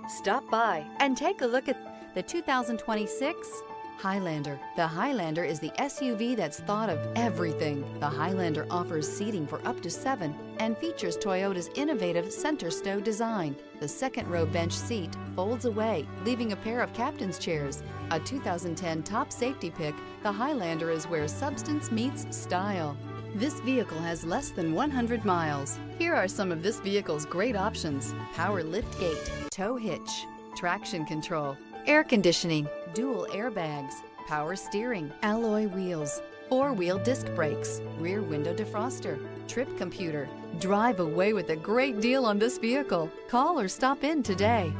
Stop by and take a look at the 2026 Highlander. The Highlander is the SUV that's thought of everything. The Highlander offers seating for up to 7 and features Toyota's innovative center stow design. The second row bench seat folds away, leaving a pair of captain's chairs. A 2010 top safety pick, the Highlander is where substance meets style. This vehicle has less than 100 miles. Here are some of this vehicle's great options: power liftgate, tow hitch, traction control, air conditioning, dual airbags, power steering, alloy wheels, 4-wheel disc brakes, rear window defroster, trip computer. Drive away with a great deal on this vehicle. Call or stop in today.